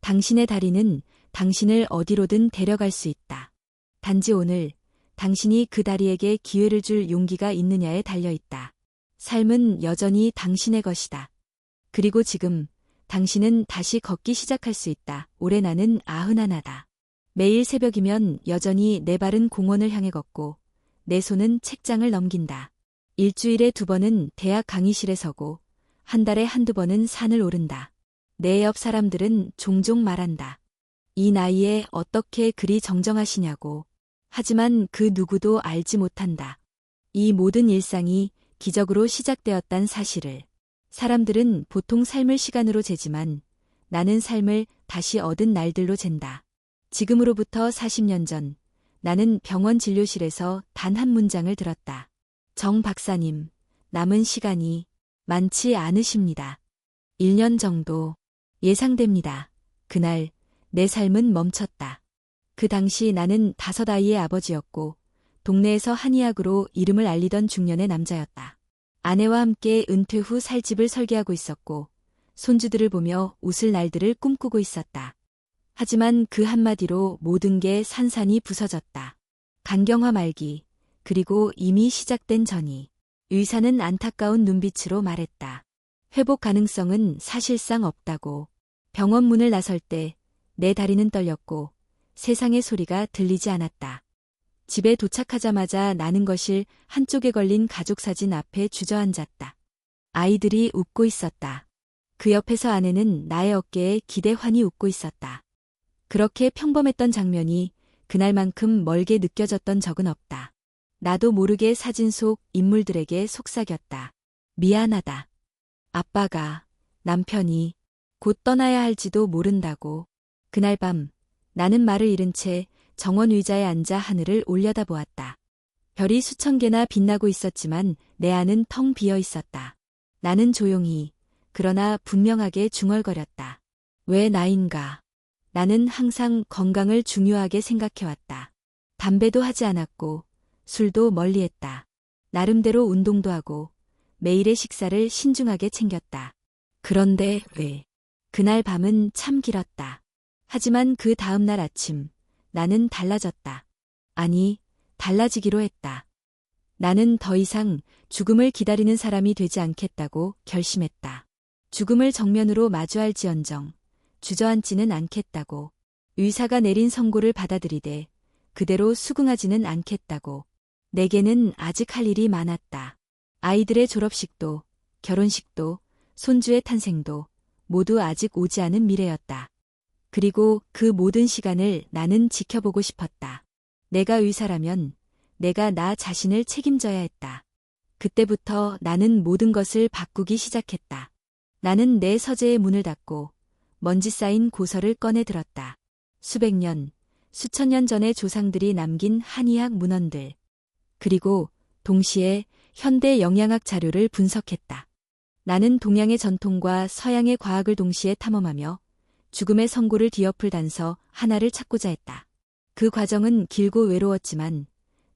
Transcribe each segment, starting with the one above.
당신의 다리는 당신을 어디로든 데려갈 수 있다. 단지 오늘 당신이 그 다리에게 기회를 줄 용기가 있느냐에 달려있다. 삶은 여전히 당신의 것이다. 그리고 지금 당신은 다시 걷기 시작할 수 있다. 올해 나는 91다. 매일 새벽이면 여전히 내 발은 공원을 향해 걷고 내 손은 책장을 넘긴다. 일주일에 2번은 대학 강의실에 서고 한 달에 1~2번은 산을 오른다. 내 옆 사람들은 종종 말한다. 이 나이에 어떻게 그리 정정하시냐고. 하지만 그 누구도 알지 못한다. 이 모든 일상이 기적으로 시작되었단 사실을. 사람들은 보통 삶을 시간으로 재지만 나는 삶을 다시 얻은 날들로 잰다. 지금으로부터 40년 전 나는 병원 진료실에서 단 한 문장을 들었다. 정 박사님, 남은 시간이 많지 않으십니다. 1년 정도 예상됩니다. 그날 내 삶은 멈췄다. 그 당시 나는 5아이의 아버지였고 동네에서 한의학으로 이름을 알리던 중년의 남자였다. 아내와 함께 은퇴 후 살 집을 설계하고 있었고 손주들을 보며 웃을 날들을 꿈꾸고 있었다. 하지만 그 한마디로 모든 게 산산이 부서졌다. 간경화 말기, 그리고 이미 시작된 전이. 의사는 안타까운 눈빛으로 말했다. 회복 가능성은 사실상 없다고. 병원 문을 나설 때 내 다리는 떨렸고 세상의 소리가 들리지 않았다. 집에 도착하자마자 나는 거실 한쪽에 걸린 가족 사진 앞에 주저앉았다. 아이들이 웃고 있었다. 그 옆에서 아내는 나의 어깨에 기대환히 웃고 있었다. 그렇게 평범했던 장면이 그날만큼 멀게 느껴졌던 적은 없다. 나도 모르게 사진 속 인물들에게 속삭였다. 미안하다. 아빠가, 남편이 곧 떠나야 할지도 모른다고. 그날 밤 나는 말을 잃은 채 정원 의자에 앉아 하늘을 올려다보았다. 별이 수천 개나 빛나고 있었지만 내 안은 텅 비어 있었다. 나는 조용히, 그러나 분명하게 중얼거렸다. 왜 나인가? 나는 항상 건강을 중요하게 생각해왔다. 담배도 하지 않았고 술도 멀리했다. 나름대로 운동도 하고 매일의 식사를 신중하게 챙겼다. 그런데 왜? 그날 밤은 참 길었다. 하지만 그 다음 날 아침 나는 달라졌다. 아니, 달라지기로 했다. 나는 더 이상 죽음을 기다리는 사람이 되지 않겠다고 결심했다. 죽음을 정면으로 마주할지언정 주저앉지는 않겠다고. 의사가 내린 선고를 받아들이되 그대로 수긍하지는 않겠다고. 내게는 아직 할 일이 많았다. 아이들의 졸업식도, 결혼식도, 손주의 탄생도 모두 아직 오지 않은 미래였다. 그리고 그 모든 시간을 나는 지켜보고 싶었다. 내가 의사라면 내가 나 자신을 책임져야 했다. 그때부터 나는 모든 것을 바꾸기 시작했다. 나는 내 서재의 문을 닫고 먼지 쌓인 고서를 꺼내 들었다. 수백 년, 수천 년 전의 조상들이 남긴 한의학 문헌들. 그리고 동시에 현대 영양학 자료를 분석했다. 나는 동양의 전통과 서양의 과학을 동시에 탐험하며 죽음의 선고를 뒤엎을 단서 하나를 찾고자 했다. 그 과정은 길고 외로웠지만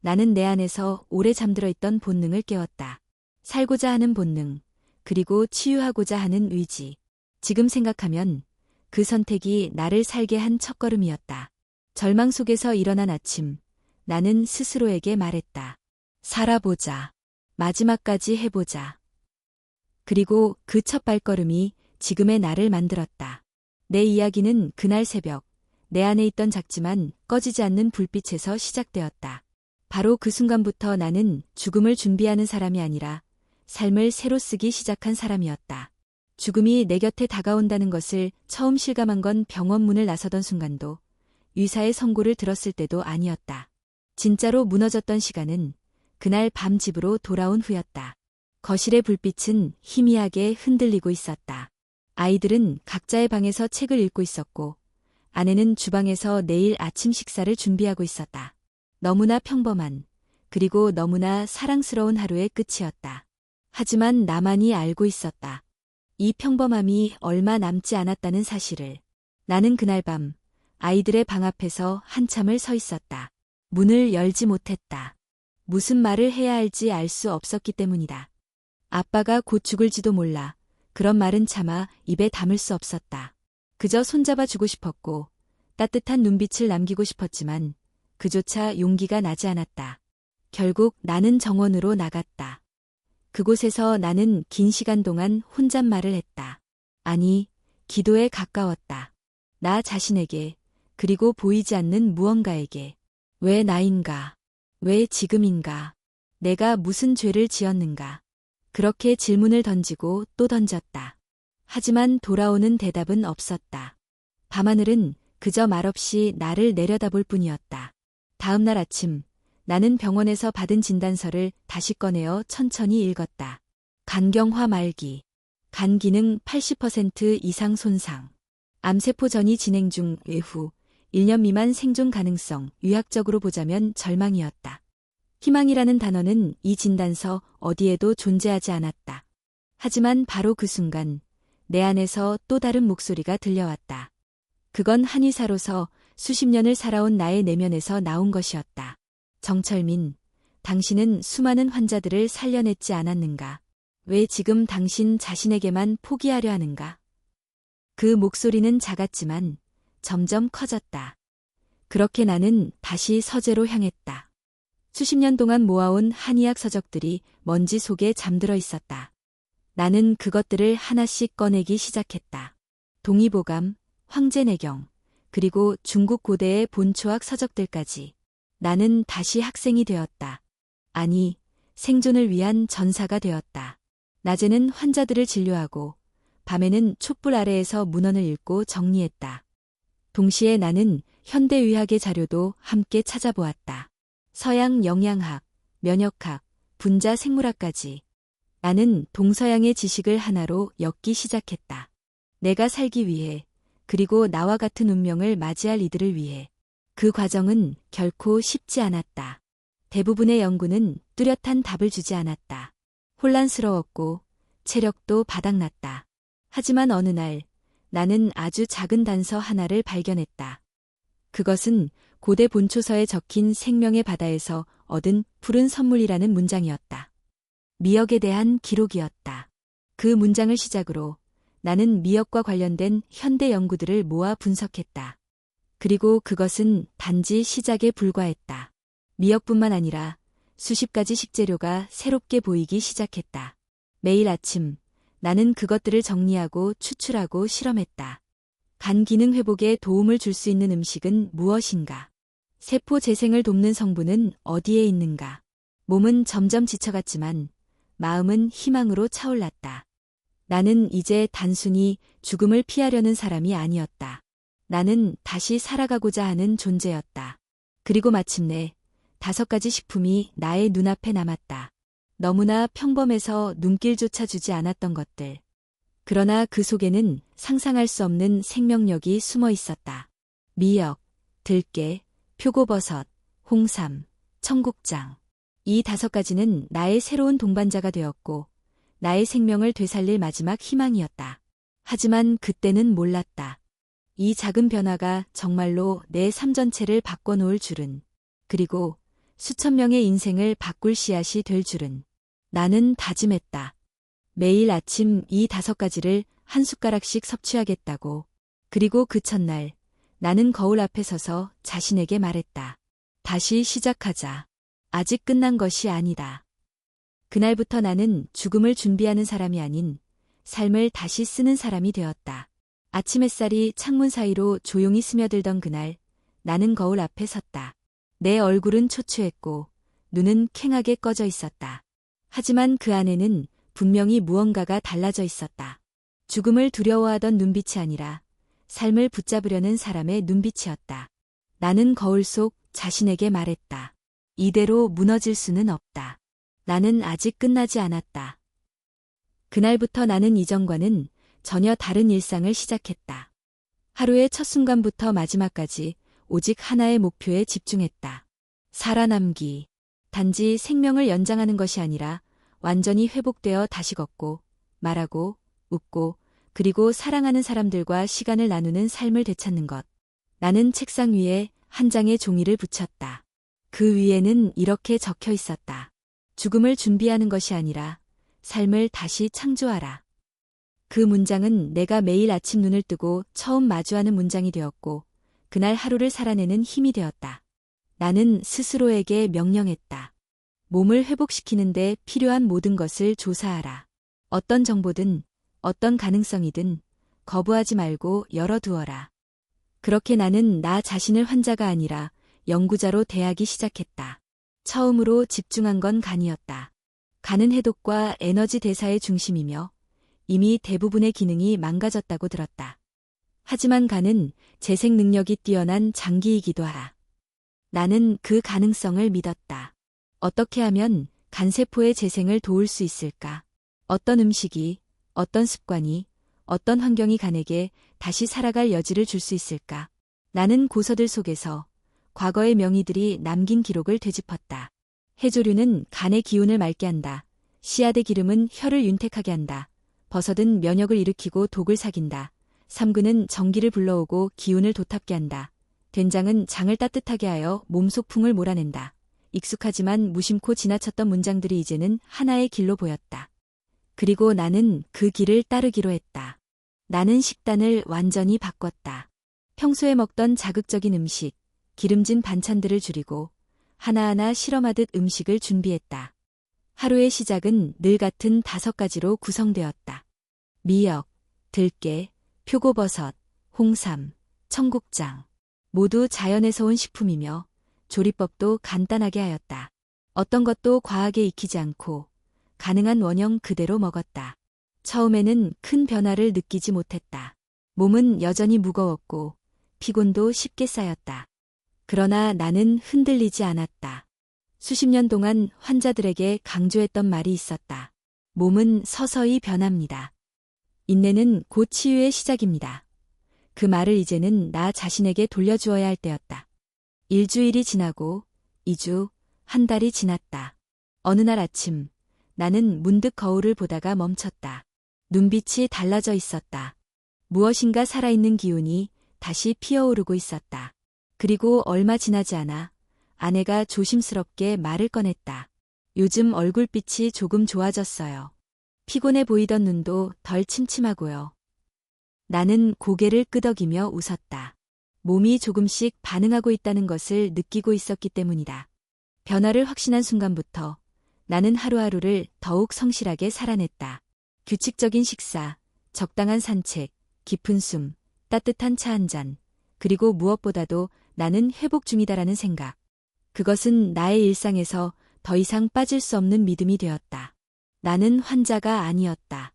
나는 내 안에서 오래 잠들어 있던 본능을 깨웠다. 살고자 하는 본능, 그리고 치유하고자 하는 의지. 지금 생각하면 그 선택이 나를 살게 한 첫걸음이었다. 절망 속에서 일어난 아침, 나는 스스로에게 말했다. 살아보자. 마지막까지 해보자. 그리고 그 첫 발걸음이 지금의 나를 만들었다. 내 이야기는 그날 새벽, 내 안에 있던 작지만 꺼지지 않는 불빛에서 시작되었다. 바로 그 순간부터 나는 죽음을 준비하는 사람이 아니라 삶을 새로 쓰기 시작한 사람이었다. 죽음이 내 곁에 다가온다는 것을 처음 실감한 건 병원 문을 나서던 순간도, 의사의 선고를 들었을 때도 아니었다. 진짜로 무너졌던 시간은 그날 밤 집으로 돌아온 후였다. 거실의 불빛은 희미하게 흔들리고 있었다. 아이들은 각자의 방에서 책을 읽고 있었고 아내는 주방에서 내일 아침 식사를 준비하고 있었다. 너무나 평범한, 그리고 너무나 사랑스러운 하루의 끝이었다. 하지만 나만이 알고 있었다. 이 평범함이 얼마 남지 않았다는 사실을. 나는 그날 밤 아이들의 방 앞에서 한참을 서 있었다. 문을 열지 못했다. 무슨 말을 해야 할지 알 수 없었기 때문이다. 아빠가 곧 죽을지도 몰라. 그런 말은 차마 입에 담을 수 없었다. 그저 손잡아 주고 싶었고 따뜻한 눈빛을 남기고 싶었지만 그조차 용기가 나지 않았다. 결국 나는 정원으로 나갔다. 그곳에서 나는 긴 시간 동안 혼잣말을 했다. 아니, 기도에 가까웠다. 나 자신에게, 그리고 보이지 않는 무언가에게. 왜 나인가? 왜 지금인가? 내가 무슨 죄를 지었는가? 그렇게 질문을 던지고 또 던졌다. 하지만 돌아오는 대답은 없었다. 밤하늘은 그저 말없이 나를 내려다볼 뿐이었다. 다음 날 아침, 나는 병원에서 받은 진단서를 다시 꺼내어 천천히 읽었다. 간경화 말기, 간 기능 80% 이상 손상, 암세포 전이 진행 중 외후, 1년 미만 생존 가능성, 의학적으로 보자면 절망이었다. 희망이라는 단어는 이 진단서 어디에도 존재하지 않았다. 하지만 바로 그 순간 내 안에서 또 다른 목소리가 들려왔다. 그건 한의사로서 수십 년을 살아온 나의 내면에서 나온 것이었다. 정철민, 당신은 수많은 환자들을 살려냈지 않았는가? 왜 지금 당신 자신에게만 포기하려 하는가? 그 목소리는 작았지만 점점 커졌다. 그렇게 나는 다시 서재로 향했다. 수십 년 동안 모아온 한의학 서적들이 먼지 속에 잠들어 있었다. 나는 그것들을 하나씩 꺼내기 시작했다. 동의보감, 황제내경, 그리고 중국 고대의 본초학 서적들까지. 나는 다시 학생이 되었다. 아니, 생존을 위한 전사가 되었다. 낮에는 환자들을 진료하고 밤에는 촛불 아래에서 문헌을 읽고 정리했다. 동시에 나는 현대의학의 자료도 함께 찾아보았다. 서양 영양학, 면역학, 분자 생물학까지. 나는 동서양의 지식을 하나로 엮기 시작했다. 내가 살기 위해, 그리고 나와 같은 운명을 맞이할 이들을 위해. 그 과정은 결코 쉽지 않았다. 대부분의 연구는 뚜렷한 답을 주지 않았다. 혼란스러웠고 체력도 바닥났다. 하지만 어느 날 나는 아주 작은 단서 하나를 발견했다. 그것은 고대 본초서에 적힌 생명의 바다에서 얻은 푸른 선물이라는 문장이었다. 미역에 대한 기록이었다. 그 문장을 시작으로 나는 미역과 관련된 현대 연구들을 모아 분석했다. 그리고 그것은 단지 시작에 불과했다. 미역뿐만 아니라 수십 가지 식재료가 새롭게 보이기 시작했다. 매일 아침 나는 그것들을 정리하고 추출하고 실험했다. 간 기능 회복에 도움을 줄 수 있는 음식은 무엇인가? 세포 재생을 돕는 성분은 어디에 있는가? 몸은 점점 지쳐갔지만 마음은 희망으로 차올랐다. 나는 이제 단순히 죽음을 피하려는 사람이 아니었다. 나는 다시 살아가고자 하는 존재였다. 그리고 마침내 5가지 식품이 나의 눈앞에 남았다. 너무나 평범해서 눈길조차 주지 않았던 것들. 그러나 그 속에는 상상할 수 없는 생명력이 숨어 있었다. 미역, 들깨, 표고버섯, 홍삼, 청국장. 이 5가지는 나의 새로운 동반자가 되었고 나의 생명을 되살릴 마지막 희망이었다. 하지만 그때는 몰랐다. 이 작은 변화가 정말로 내 삶 전체를 바꿔놓을 줄은, 그리고 수천 명의 인생을 바꿀 씨앗이 될 줄은. 나는 다짐했다. 매일 아침 이 5가지를 한 숟가락씩 섭취하겠다고. 그리고 그 첫날 나는 거울 앞에 서서 자신에게 말했다. 다시 시작하자. 아직 끝난 것이 아니다. 그날부터 나는 죽음을 준비하는 사람이 아닌 삶을 다시 쓰는 사람이 되었다. 아침 햇살이 창문 사이로 조용히 스며들던 그날 나는 거울 앞에 섰다. 내 얼굴은 초췌했고 눈은 캥하게 꺼져 있었다. 하지만 그 안에는 분명히 무언가가 달라져 있었다. 죽음을 두려워하던 눈빛이 아니라 삶을 붙잡으려는 사람의 눈빛이었다. 나는 거울 속 자신에게 말했다. 이대로 무너질 수는 없다. 나는 아직 끝나지 않았다. 그날부터 나는 이전과는 전혀 다른 일상을 시작했다. 하루의 첫 순간부터 마지막까지 오직 하나의 목표에 집중했다. 살아남기. 단지 생명을 연장하는 것이 아니라 완전히 회복되어 다시 걷고, 말하고, 웃고, 그리고 사랑하는 사람들과 시간을 나누는 삶을 되찾는 것. 나는 책상 위에 한 장의 종이를 붙였다. 그 위에는 이렇게 적혀 있었다. 죽음을 준비하는 것이 아니라 삶을 다시 창조하라. 그 문장은 내가 매일 아침 눈을 뜨고 처음 마주하는 문장이 되었고, 그날 하루를 살아내는 힘이 되었다. 나는 스스로에게 명령했다. 몸을 회복시키는데 필요한 모든 것을 조사하라. 어떤 정보든, 어떤 가능성이든 거부하지 말고 열어두어라. 그렇게 나는 나 자신을 환자가 아니라 연구자로 대하기 시작했다. 처음으로 집중한 건 간이었다. 간은 해독과 에너지 대사의 중심이며 이미 대부분의 기능이 망가졌다고 들었다. 하지만 간은 재생 능력이 뛰어난 장기이기도 하다. 나는 그 가능성을 믿었다. 어떻게 하면 간세포의 재생을 도울 수 있을까? 어떤 음식이, 어떤 습관이, 어떤 환경이 간에게 다시 살아갈 여지를 줄 수 있을까? 나는 고서들 속에서 과거의 명의들이 남긴 기록을 되짚었다. 해조류는 간의 기운을 맑게 한다. 씨앗의 기름은 혀를 윤택하게 한다. 버섯은 면역을 일으키고 독을 사귄다. 삼근은 정기를 불러오고 기운을 돋탑게 한다. 된장은 장을 따뜻하게 하여 몸속풍을 몰아낸다. 익숙하지만 무심코 지나쳤던 문장들이 이제는 하나의 길로 보였다. 그리고 나는 그 길을 따르기로 했다. 나는 식단을 완전히 바꿨다. 평소에 먹던 자극적인 음식, 기름진 반찬들을 줄이고 하나하나 실험하듯 음식을 준비했다. 하루의 시작은 늘 같은 5가지로 구성되었다. 미역, 들깨, 표고버섯, 홍삼, 청국장. 모두 자연에서 온 식품이며 조리법도 간단하게 하였다. 어떤 것도 과하게 익히지 않고 가능한 원형 그대로 먹었다. 처음에는 큰 변화를 느끼지 못했다. 몸은 여전히 무거웠고 피곤도 쉽게 쌓였다. 그러나 나는 흔들리지 않았다. 수십 년 동안 환자들에게 강조했던 말이 있었다. 몸은 서서히 변합니다. 인내는 곧 치유의 시작입니다. 그 말을 이제는 나 자신에게 돌려주어야 할 때였다. 일주일이 지나고 2주, 한 달이 지났다. 어느 날 아침, 나는 문득 거울을 보다가 멈췄다. 눈빛이 달라져 있었다. 무엇인가 살아있는 기운이 다시 피어오르고 있었다. 그리고 얼마 지나지 않아 아내가 조심스럽게 말을 꺼냈다. 요즘 얼굴빛이 조금 좋아졌어요. 피곤해 보이던 눈도 덜 침침하고요. 나는 고개를 끄덕이며 웃었다. 몸이 조금씩 반응하고 있다는 것을 느끼고 있었기 때문이다. 변화를 확신한 순간부터 나는 하루하루를 더욱 성실하게 살아냈다. 규칙적인 식사, 적당한 산책, 깊은 숨, 따뜻한 차 한 잔, 그리고 무엇보다도 나는 회복 중이다라는 생각. 그것은 나의 일상에서 더 이상 빠질 수 없는 믿음이 되었다. 나는 환자가 아니었다.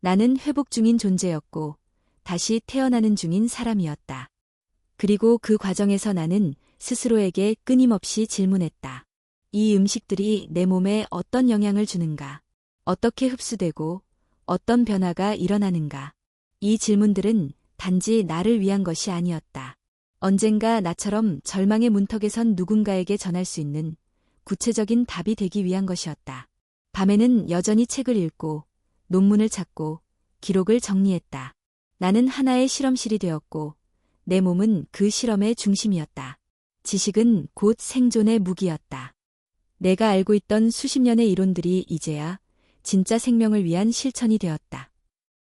나는 회복 중인 존재였고 다시 태어나는 중인 사람이었다. 그리고 그 과정에서 나는 스스로에게 끊임없이 질문했다. 이 음식들이 내 몸에 어떤 영향을 주는가? 어떻게 흡수되고 어떤 변화가 일어나는가? 이 질문들은 단지 나를 위한 것이 아니었다. 언젠가 나처럼 절망의 문턱에 선 누군가에게 전할 수 있는 구체적인 답이 되기 위한 것이었다. 밤에는 여전히 책을 읽고 논문을 찾고 기록을 정리했다. 나는 하나의 실험실이 되었고 내 몸은 그 실험의 중심이었다. 지식은 곧 생존의 무기였다. 내가 알고 있던 수십 년의 이론들이 이제야 진짜 생명을 위한 실천이 되었다.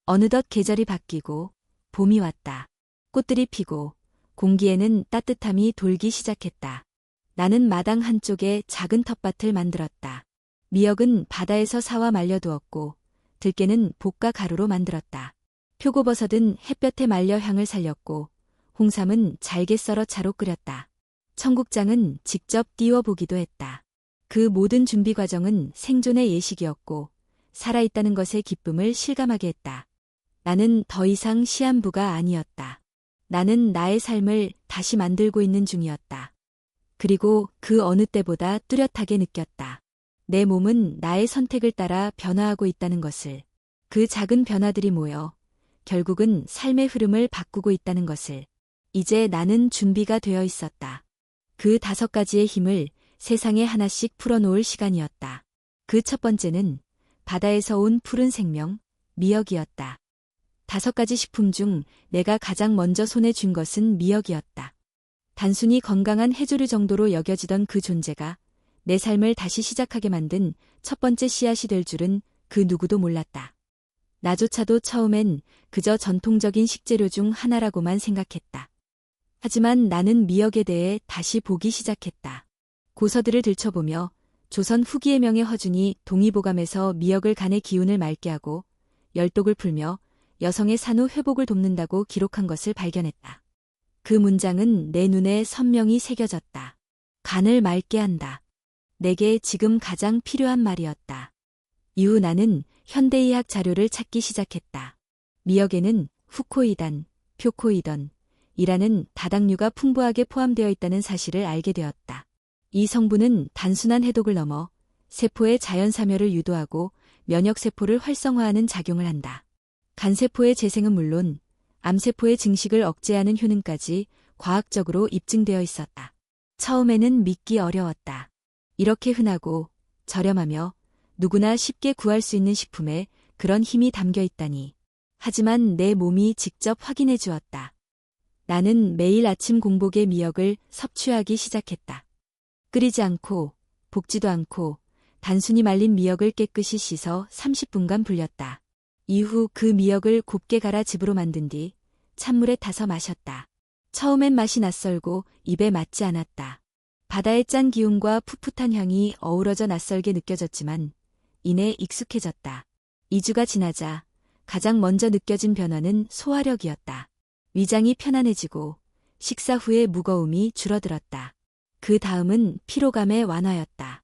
어느덧 계절이 바뀌고 봄이 왔다. 꽃들이 피고 공기에는 따뜻함이 돌기 시작했다. 나는 마당 한쪽에 작은 텃밭을 만들었다. 미역은 바다에서 사와 말려두었고 들깨는 볶아 가루로 만들었다. 표고버섯은 햇볕에 말려 향을 살렸고 홍삼은 잘게 썰어 차로 끓였다. 청국장은 직접 띄워보기도 했다. 그 모든 준비 과정은 생존의 예식이었고 살아있다는 것의 기쁨을 실감하게 했다. 나는 더 이상 시한부가 아니었다. 나는 나의 삶을 다시 만들고 있는 중이었다. 그리고 그 어느 때보다 뚜렷하게 느꼈다. 내 몸은 나의 선택을 따라 변화하고 있다는 것을, 그 작은 변화들이 모여 결국은 삶의 흐름을 바꾸고 있다는 것을. 이제 나는 준비가 되어 있었다. 그 5가지의 힘을 세상에 하나씩 풀어놓을 시간이었다. 그 첫 번째는 바다에서 온 푸른 생명, 미역이었다. 5가지 식품 중 내가 가장 먼저 손에 쥔 것은 미역이었다. 단순히 건강한 해조류 정도로 여겨지던 그 존재가 내 삶을 다시 시작하게 만든 첫 번째 씨앗이 될 줄은 그 누구도 몰랐다. 나조차도 처음엔 그저 전통적인 식재료 중 하나라고만 생각했다. 하지만 나는 미역에 대해 다시 보기 시작했다. 고서들을 들춰보며 조선 후기의 명의 허준이 동의보감에서 미역을 간의 기운을 맑게 하고 열독을 풀며 여성의 산후 회복을 돕는다고 기록한 것을 발견했다. 그 문장은 내 눈에 선명히 새겨졌다. 간을 맑게 한다. 내게 지금 가장 필요한 말이었다. 이후 나는 현대의학 자료를 찾기 시작했다. 미역에는 후코이단, 표코이던 이라는 다당류가 풍부하게 포함되어 있다는 사실을 알게 되었다. 이 성분은 단순한 해독을 넘어 세포의 자연사멸을 유도하고 면역세포를 활성화하는 작용을 한다. 간세포의 재생은 물론 암세포의 증식을 억제하는 효능까지 과학적으로 입증되어 있었다. 처음에는 믿기 어려웠다. 이렇게 흔하고 저렴하며 누구나 쉽게 구할 수 있는 식품에 그런 힘이 담겨 있다니. 하지만 내 몸이 직접 확인해 주었다. 나는 매일 아침 공복에 미역을 섭취하기 시작했다. 끓이지 않고 볶지도 않고 단순히 말린 미역을 깨끗이 씻어 30분간 불렸다. 이후 그 미역을 곱게 갈아 즙으로 만든 뒤 찬물에 타서 마셨다. 처음엔 맛이 낯설고 입에 맞지 않았다. 바다의 짠 기운과 풋풋한 향이 어우러져 낯설게 느껴졌지만 이내 익숙해졌다. 2주가 지나자 가장 먼저 느껴진 변화는 소화력이었다. 위장이 편안해지고 식사 후의 무거움이 줄어들었다. 그 다음은 피로감의 완화였다.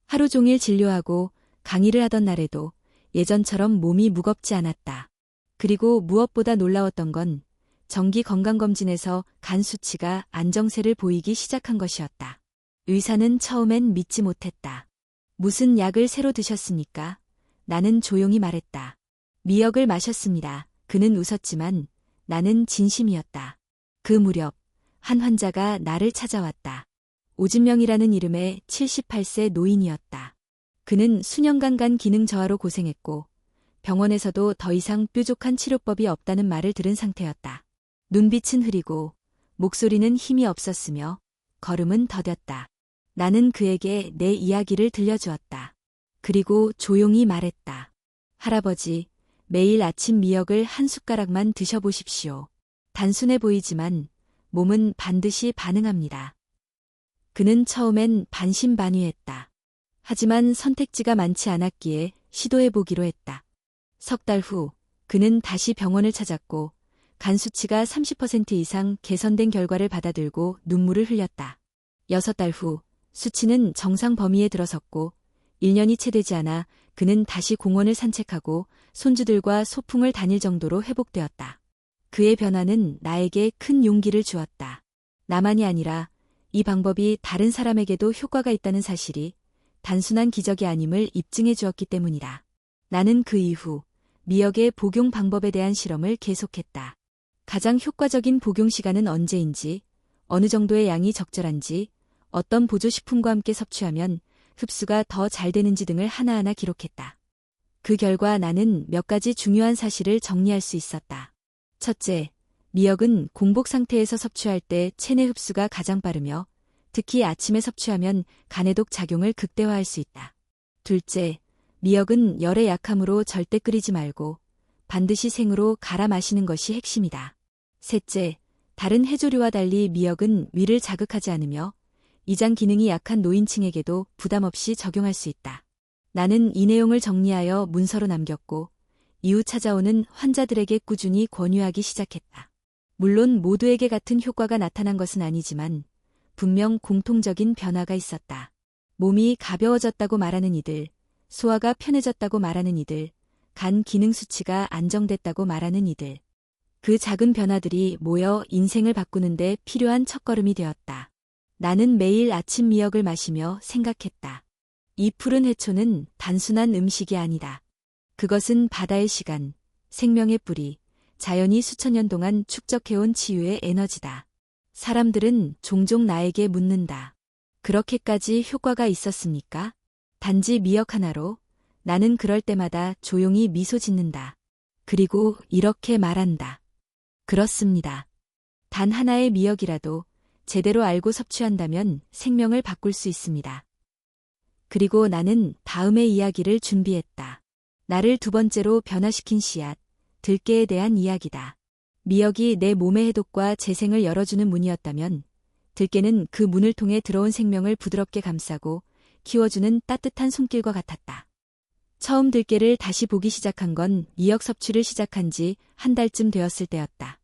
하루 종일 진료하고 강의를 하던 날에도 예전처럼 몸이 무겁지 않았다. 그리고 무엇보다 놀라웠던 건 정기 건강검진에서 간 수치가 안정세를 보이기 시작한 것이었다. 의사는 처음엔 믿지 못했다. 무슨 약을 새로 드셨습니까? 나는 조용히 말했다. 미역을 마셨습니다. 그는 웃었지만 나는 진심이었다. 그 무렵 한 환자가 나를 찾아왔다. 오진명이라는 이름의 78세 노인이었다. 그는 수년간 간 기능 저하로 고생했고 병원에서도 더 이상 뾰족한 치료법이 없다는 말을 들은 상태였다. 눈빛은 흐리고 목소리는 힘이 없었으며 걸음은 더뎠다. 나는 그에게 내 이야기를 들려주었다. 그리고 조용히 말했다. 할아버지, 매일 아침 미역을 한 숟가락만 드셔보십시오. 단순해 보이지만 몸은 반드시 반응합니다. 그는 처음엔 반신반의했다. 하지만 선택지가 많지 않았기에 시도해보기로 했다. 석 달 후 그는 다시 병원을 찾았고 간 수치가 30% 이상 개선된 결과를 받아들고 눈물을 흘렸다. 6달 후 수치는 정상 범위에 들어섰고 1년이 채 되지 않아 그는 다시 공원을 산책하고 손주들과 소풍을 다닐 정도로 회복되었다. 그의 변화는 나에게 큰 용기를 주었다. 나만이 아니라 이 방법이 다른 사람에게도 효과가 있다는 사실이 단순한 기적이 아님을 입증해 주었기 때문이다. 나는 그 이후 미역의 복용 방법에 대한 실험을 계속했다. 가장 효과적인 복용 시간은 언제인지, 어느 정도의 양이 적절한지, 어떤 보조식품과 함께 섭취하면 흡수가 더 잘 되는지 등을 하나하나 기록했다. 그 결과 나는 몇 가지 중요한 사실을 정리할 수 있었다. 첫째, 미역은 공복 상태에서 섭취할 때 체내 흡수가 가장 빠르며 특히 아침에 섭취하면 간해독 작용을 극대화할 수 있다. 둘째, 미역은 열에 약하므로 절대 끓이지 말고 반드시 생으로 갈아 마시는 것이 핵심이다. 셋째, 다른 해조류와 달리 미역은 위를 자극하지 않으며 이장 기능이 약한 노인층에게도 부담 없이 적용할 수 있다. 나는 이 내용을 정리하여 문서로 남겼고 이후 찾아오는 환자들에게 꾸준히 권유하기 시작했다. 물론 모두에게 같은 효과가 나타난 것은 아니지만 분명 공통적인 변화가 있었다. 몸이 가벼워졌다고 말하는 이들, 소화가 편해졌다고 말하는 이들, 간 기능 수치가 안정됐다고 말하는 이들. 그 작은 변화들이 모여 인생을 바꾸는데 필요한 첫걸음이 되었다. 나는 매일 아침 미역을 마시며 생각했다. 이 푸른 해초는 단순한 음식이 아니다. 그것은 바다의 시간, 생명의 뿌리, 자연이 수천 년 동안 축적해온 치유의 에너지다. 사람들은 종종 나에게 묻는다. 그렇게까지 효과가 있었습니까? 단지 미역 하나로? 나는 그럴 때마다 조용히 미소 짓는다. 그리고 이렇게 말한다. 그렇습니다. 단 하나의 미역이라도 제대로 알고 섭취한다면 생명을 바꿀 수 있습니다. 그리고 나는 다음의 이야기를 준비했다. 나를 두 번째로 변화시킨 씨앗, 들깨에 대한 이야기다. 미역이 내 몸의 해독과 재생을 열어주는 문이었다면 들깨는 그 문을 통해 들어온 생명을 부드럽게 감싸고 키워주는 따뜻한 손길과 같았다. 처음 들깨를 다시 보기 시작한 건 미역 섭취를 시작한 지 한 달쯤 되었을 때였다.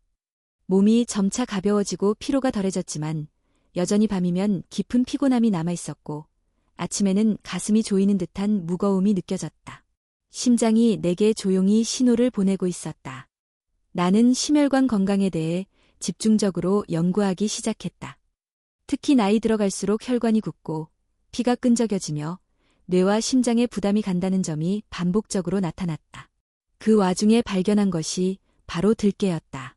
몸이 점차 가벼워지고 피로가 덜해졌지만 여전히 밤이면 깊은 피곤함이 남아있었고 아침에는 가슴이 조이는 듯한 무거움이 느껴졌다. 심장이 내게 조용히 신호를 보내고 있었다. 나는 심혈관 건강에 대해 집중적으로 연구하기 시작했다. 특히 나이 들어갈수록 혈관이 굳고 피가 끈적여지며 뇌와 심장에 부담이 간다는 점이 반복적으로 나타났다. 그 와중에 발견한 것이 바로 들깨였다.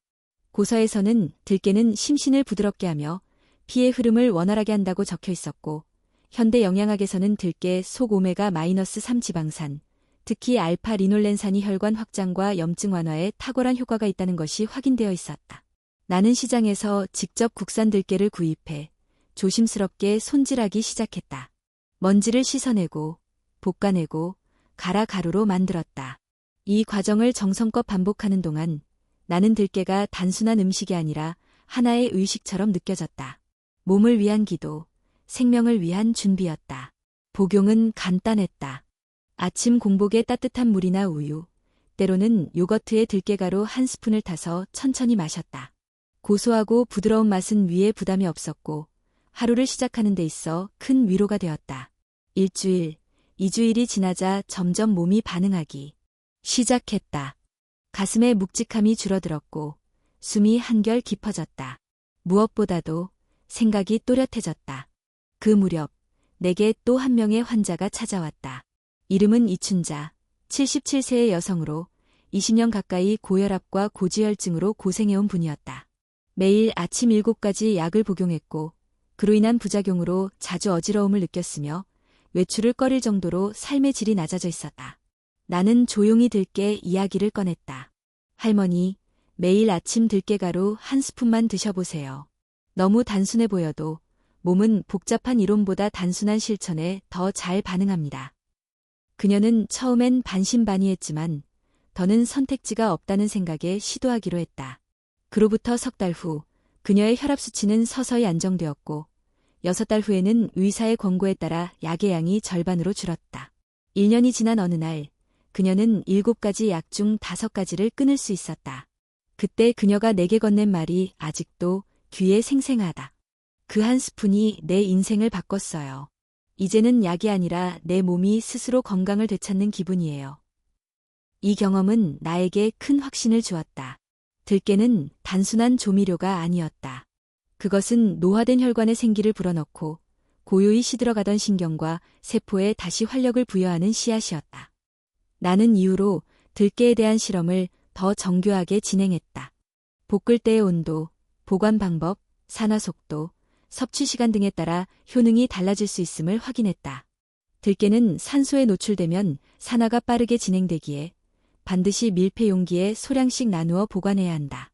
고서에서는 들깨는 심신을 부드럽게 하며 피의 흐름을 원활하게 한다고 적혀 있었고 현대 영양학에서는 들깨 속 오메가-3 지방산, 특히 알파 리놀렌산이 혈관 확장과 염증 완화에 탁월한 효과가 있다는 것이 확인되어 있었다. 나는 시장에서 직접 국산 들깨를 구입해 조심스럽게 손질하기 시작했다. 먼지를 씻어내고 볶아내고 갈아 가루로 만들었다. 이 과정을 정성껏 반복하는 동안 나는 들깨가 단순한 음식이 아니라 하나의 의식처럼 느껴졌다. 몸을 위한 기도, 생명을 위한 준비였다. 복용은 간단했다. 아침 공복에 따뜻한 물이나 우유, 때로는 요거트에 들깨가루 한 스푼을 타서 천천히 마셨다. 고소하고 부드러운 맛은 위에 부담이 없었고 하루를 시작하는 데 있어 큰 위로가 되었다. 일주일, 2주일이 지나자 점점 몸이 반응하기 시작했다. 가슴의 묵직함이 줄어들었고 숨이 한결 깊어졌다. 무엇보다도 생각이 또렷해졌다. 그 무렵 내게 또 한 명의 환자가 찾아왔다. 이름은 이춘자, 77세의 여성으로 20년 가까이 고혈압과 고지혈증으로 고생해온 분이었다. 매일 아침 7가지 약을 복용했고 그로 인한 부작용으로 자주 어지러움을 느꼈으며 외출을 꺼릴 정도로 삶의 질이 낮아져 있었다. 나는 조용히 들깨 이야기를 꺼냈다. 할머니, 매일 아침 들깨가루 한 스푼만 드셔보세요. 너무 단순해 보여도 몸은 복잡한 이론보다 단순한 실천에 더 잘 반응합니다. 그녀는 처음엔 반신반의했지만 더는 선택지가 없다는 생각에 시도하기로 했다. 그로부터 석 달 후 그녀의 혈압 수치는 서서히 안정되었고 6달 후에는 의사의 권고에 따라 약의 양이 절반으로 줄었다. 1년이 지난 어느 날 그녀는 7가지 약 중 5가지를 끊을 수 있었다. 그때 그녀가 내게 건넨 말이 아직도 귀에 생생하다. 그 한 스푼이 내 인생을 바꿨어요. 이제는 약이 아니라 내 몸이 스스로 건강을 되찾는 기분이에요. 이 경험은 나에게 큰 확신을 주었다. 들깨는 단순한 조미료가 아니었다. 그것은 노화된 혈관의 생기를 불어넣고 고요히 시들어가던 신경과 세포에 다시 활력을 부여하는 씨앗이었다. 나는 이후로 들깨에 대한 실험을 더 정교하게 진행했다. 볶을 때의 온도, 보관 방법, 산화 속도, 섭취 시간 등에 따라 효능이 달라질 수 있음을 확인했다. 들깨는 산소에 노출되면 산화가 빠르게 진행되기에 반드시 밀폐 용기에 소량씩 나누어 보관해야 한다.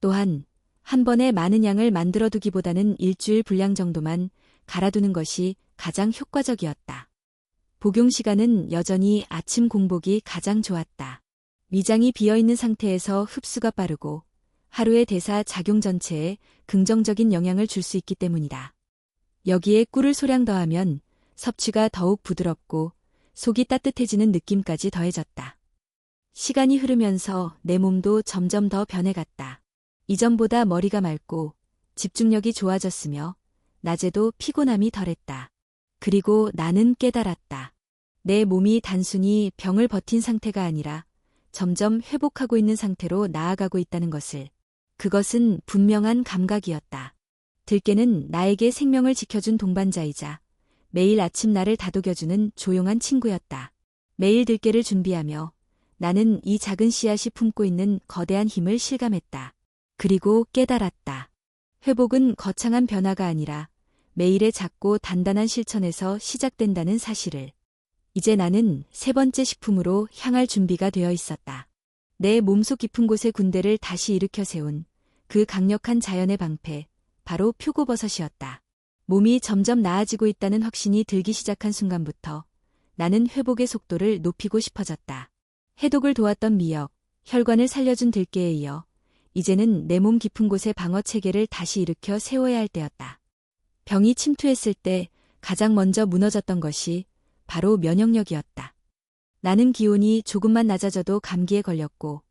또한 한 번에 많은 양을 만들어두기보다는 일주일 분량 정도만 갈아두는 것이 가장 효과적이었다. 복용 시간은 여전히 아침 공복이 가장 좋았다. 위장이 비어있는 상태에서 흡수가 빠르고 하루의 대사 작용 전체에 긍정적인 영향을 줄 수 있기 때문이다. 여기에 꿀을 소량 더하면 섭취가 더욱 부드럽고 속이 따뜻해지는 느낌까지 더해졌다. 시간이 흐르면서 내 몸도 점점 더 변해갔다. 이전보다 머리가 맑고 집중력이 좋아졌으며 낮에도 피곤함이 덜했다. 그리고 나는 깨달았다. 내 몸이 단순히 병을 버틴 상태가 아니라 점점 회복하고 있는 상태로 나아가고 있다는 것을. 그것은 분명한 감각이었다. 들깨는 나에게 생명을 지켜준 동반자이자 매일 아침 나를 다독여주는 조용한 친구였다. 매일 들깨를 준비하며 나는 이 작은 씨앗이 품고 있는 거대한 힘을 실감했다. 그리고 깨달았다. 회복은 거창한 변화가 아니라 매일의 작고 단단한 실천에서 시작된다는 사실을. 이제 나는 세 번째 식품으로 향할 준비가 되어 있었다. 내 몸속 깊은 곳에 군대를 다시 일으켜 세운 그 강력한 자연의 방패, 바로 표고버섯이었다. 몸이 점점 나아지고 있다는 확신이 들기 시작한 순간부터 나는 회복의 속도를 높이고 싶어졌다. 해독을 도왔던 미역, 혈관을 살려준 들깨에 이어 이제는 내 몸 깊은 곳의 방어 체계를 다시 일으켜 세워야 할 때였다. 병이 침투했을 때 가장 먼저 무너졌던 것이 바로 면역력이었다. 나는 기온이 조금만 낮아져도 감기에 걸렸고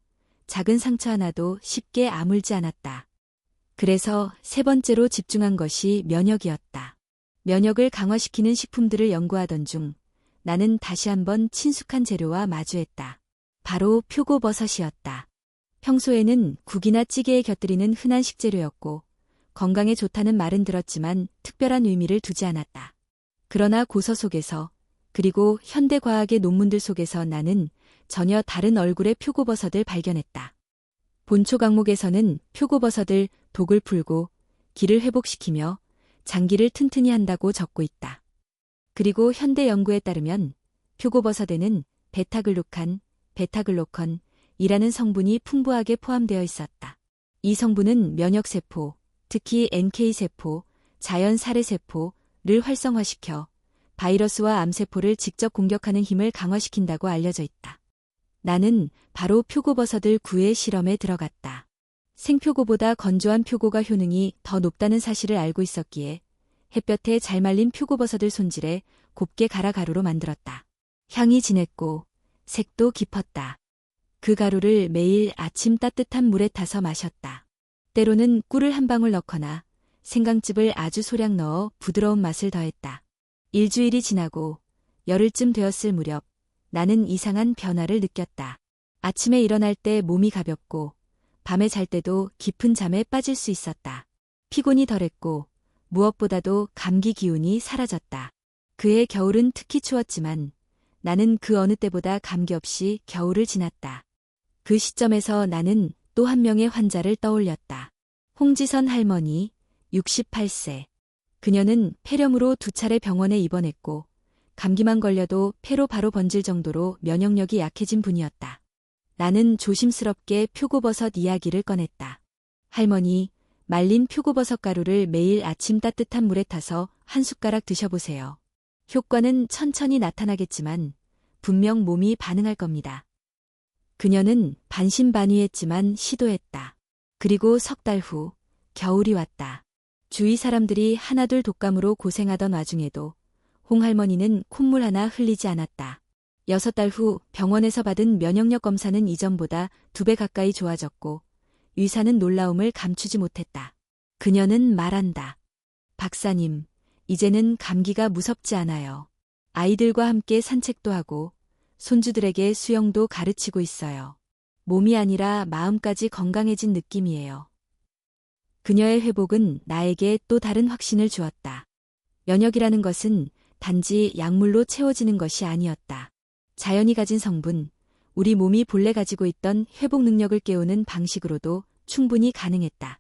작은 상처 하나도 쉽게 아물지 않았다. 그래서 세 번째로 집중한 것이 면역이었다. 면역을 강화시키는 식품들을 연구하던 중 나는 다시 한번 친숙한 재료와 마주했다. 바로 표고버섯이었다. 평소에는 국이나 찌개에 곁들이는 흔한 식재료였고 건강에 좋다는 말은 들었지만 특별한 의미를 두지 않았다. 그러나 고서 속에서 그리고 현대과학의 논문들 속에서 나는 전혀 다른 얼굴의 표고버섯을 발견했다. 본초 강목에서는 표고버섯을 독을 풀고 기를 회복시키며 장기를 튼튼히 한다고 적고 있다. 그리고 현대 연구에 따르면 표고버섯에는 베타글루칸, 베타글로컨이라는 성분이 풍부하게 포함되어 있었다. 이 성분은 면역세포, 특히 NK세포, 자연 살해세포를 활성화시켜 바이러스와 암세포를 직접 공격하는 힘을 강화시킨다고 알려져 있다. 나는 바로 표고버섯을 구해 실험에 들어갔다. 생표고보다 건조한 표고가 효능이 더 높다는 사실을 알고 있었기에 햇볕에 잘 말린 표고버섯을 손질해 곱게 갈아 가루로 만들었다. 향이 진했고 색도 깊었다. 그 가루를 매일 아침 따뜻한 물에 타서 마셨다. 때로는 꿀을 한 방울 넣거나 생강즙을 아주 소량 넣어 부드러운 맛을 더했다. 일주일이 지나고 열흘쯤 되었을 무렵 나는 이상한 변화를 느꼈다. 아침에 일어날 때 몸이 가볍고 밤에 잘 때도 깊은 잠에 빠질 수 있었다. 피곤이 덜했고 무엇보다도 감기 기운이 사라졌다. 그해 겨울은 특히 추웠지만 나는 그 어느 때보다 감기 없이 겨울을 지났다. 그 시점에서 나는 또 한 명의 환자를 떠올렸다. 홍지선 할머니, 68세. 그녀는 폐렴으로 2차례 병원에 입원했고 감기만 걸려도 폐로 바로 번질 정도로 면역력이 약해진 분이었다. 나는 조심스럽게 표고버섯 이야기를 꺼냈다. 할머니, 말린 표고버섯 가루를 매일 아침 따뜻한 물에 타서 한 숟가락 드셔보세요. 효과는 천천히 나타나겠지만 분명 몸이 반응할 겁니다. 그녀는 반신반의했지만 시도했다. 그리고 석 달 후 겨울이 왔다. 주위 사람들이 하나둘 독감으로 고생하던 와중에도 홍할머니는 콧물 하나 흘리지 않았다. 6달 후 병원에서 받은 면역력 검사는 이전보다 2배 가까이 좋아졌고 의사는 놀라움을 감추지 못했다. 그녀는 말한다. 박사님, 이제는 감기가 무섭지 않아요. 아이들과 함께 산책도 하고 손주들에게 수영도 가르치고 있어요. 몸이 아니라 마음까지 건강해진 느낌이에요. 그녀의 회복은 나에게 또 다른 확신을 주었다. 면역이라는 것은 단지 약물로 채워지는 것이 아니었다. 자연이 가진 성분, 우리 몸이 본래 가지고 있던 회복 능력을 깨우는 방식으로도 충분히 가능했다.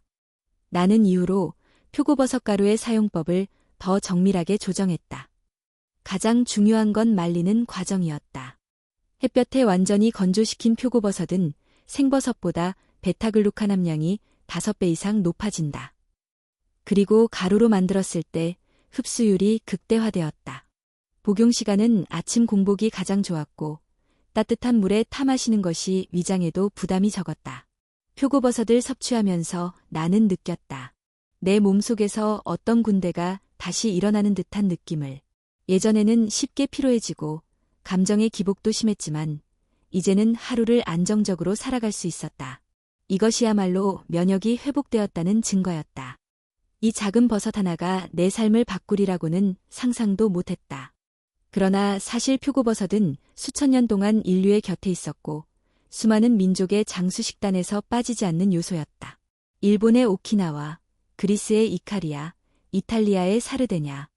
나는 이후로 표고버섯 가루의 사용법을 더 정밀하게 조정했다. 가장 중요한 건 말리는 과정이었다. 햇볕에 완전히 건조시킨 표고버섯은 생버섯보다 베타글루칸 함량이 5배 이상 높아진다. 그리고 가루로 만들었을 때 흡수율이 극대화되었다. 복용 시간은 아침 공복이 가장 좋았고 따뜻한 물에 타 마시는 것이 위장에도 부담이 적었다. 표고버섯을 섭취하면서 나는 느꼈다. 내 몸속에서 어떤 군대가 다시 일어나는 듯한 느낌을. 예전에는 쉽게 피로해지고 감정의 기복도 심했지만 이제는 하루를 안정적으로 살아갈 수 있었다. 이것이야말로 면역이 회복되었다는 증거였다. 이 작은 버섯 하나가 내 삶을 바꾸리라고는 상상도 못했다. 그러나 사실 표고버섯은 수천 년 동안 인류의 곁에 있었고 수많은 민족의 장수 식단에서 빠지지 않는 요소였다. 일본의 오키나와, 그리스의 이카리아, 이탈리아의 사르데냐.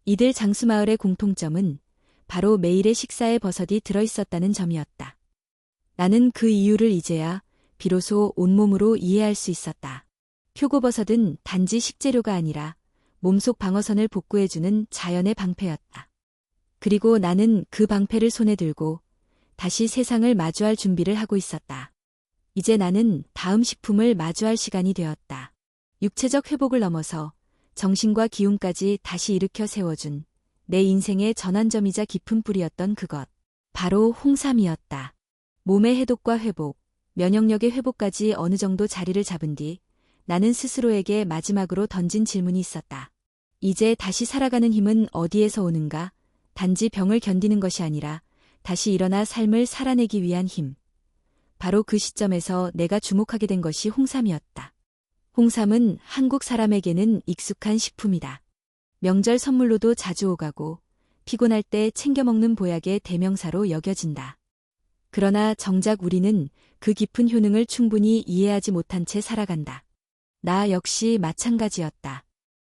이들 장수마을의 공통점은 바로 매일의 식사에 버섯이 들어있었다는 점이었다. 나는 그 이유를 이제야 비로소 온몸으로 이해할 수 있었다. 표고버섯은 단지 식재료가 아니라 몸속 방어선을 복구해주는 자연의 방패였다. 그리고 나는 그 방패를 손에 들고 다시 세상을 마주할 준비를 하고 있었다. 이제 나는 다음 식품을 마주할 시간이 되었다. 육체적 회복을 넘어서 정신과 기운까지 다시 일으켜 세워준 내 인생의 전환점이자 깊은 뿌리였던 그것. 바로 홍삼이었다. 몸의 해독과 회복, 면역력의 회복까지 어느 정도 자리를 잡은 뒤 나는 스스로에게 마지막으로 던진 질문이 있었다. 이제 다시 살아가는 힘은 어디에서 오는가? 단지 병을 견디는 것이 아니라 다시 일어나 삶을 살아내기 위한 힘. 바로 그 시점에서 내가 주목하게 된 것이 홍삼이었다. 홍삼은 한국 사람에게는 익숙한 식품이다. 명절 선물로도 자주 오가고 피곤할 때 챙겨 먹는 보약의 대명사로 여겨진다. 그러나 정작 우리는 그 깊은 효능을 충분히 이해하지 못한 채 살아간다. 나 역시 마찬가지였다.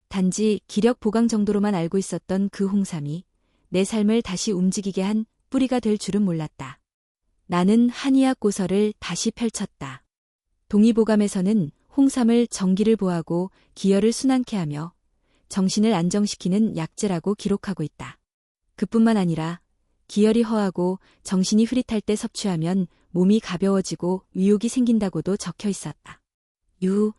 단지 기력 보강 정도로만 알고 있었던 그 홍삼이 내 삶을 다시 움직이게 한 뿌리가 될 줄은 몰랐다. 나는 한의학 고서를 다시 펼쳤다. 동의보감에서는 홍삼을 정기를 보하고 기혈을 순환케 하며 정신을 안정시키는 약재라고 기록하고 있다. 그뿐만 아니라 기혈이 허하고 정신이 흐릿할 때 섭취하면 몸이 가벼워지고 의욕이 생긴다고도 적혀 있었다.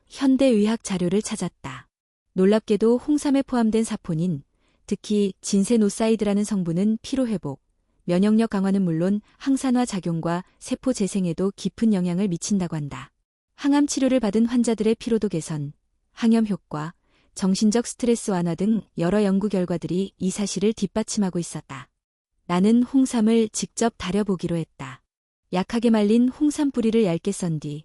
현대의학 자료를 찾았다. 놀랍게도 홍삼에 포함된 사포닌, 특히 진세노사이드라는 성분은 피로회복, 면역력 강화는 물론 항산화 작용과 세포 재생에도 깊은 영향을 미친다고 한다. 항암 치료를 받은 환자들의 피로도 개선, 항염 효과, 정신적 스트레스 완화 등 여러 연구 결과들이 이 사실을 뒷받침하고 있었다. 나는 홍삼을 직접 달여보기로 했다. 약하게 말린 홍삼 뿌리를 얇게 썬 뒤